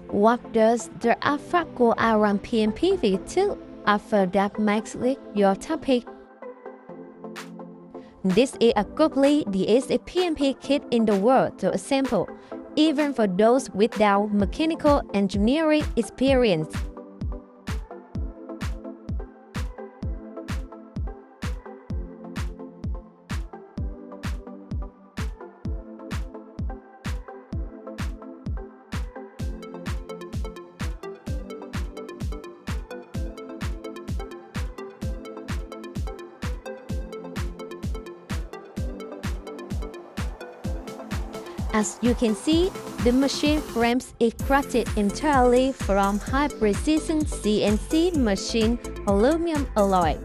What does the AFRACO iRON PnP V2 offer that makes it your topic? This is arguably the easiest PnP kit in the world to assemble, even for those without mechanical engineering experience. As you can see, the machine frames is crafted entirely from high-precision CNC machine aluminum alloy.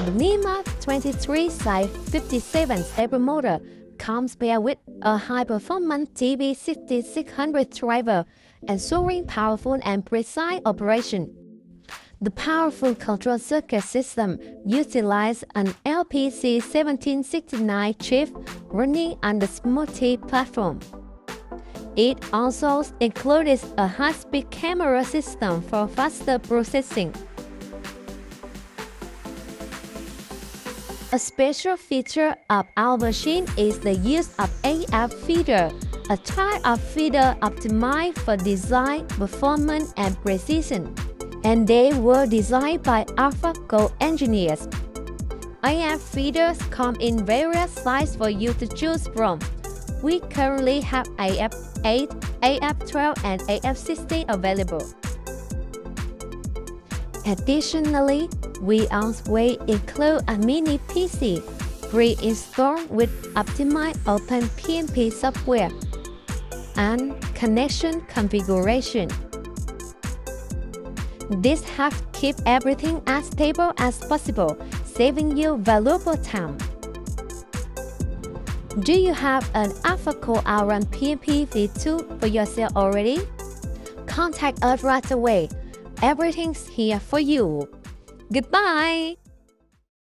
The NEMA 23 size 57 stepper motor comes paired with a high-performance TB6600 driver, ensuring powerful and precise operation. The powerful control circuit system utilizes an LPC1769 chip running on the Smoothie platform. It also includes a high-speed camera system for faster processing. A special feature of our machine is the use of AF feeder, a type of feeder optimized for design, performance, and precision, and they were designed by AFRACO engineers. AF feeders come in various sizes for you to choose from. We currently have AF8, AF12, and AF16 available. Additionally, we also include a mini PC pre-installed with optimized OpenPnP software and connection configuration. This helps keep everything as stable as possible, saving you valuable time. Do you have an AFRACO iRON PnP V2 for yourself already? Contact us right away. Everything's here for you. Goodbye!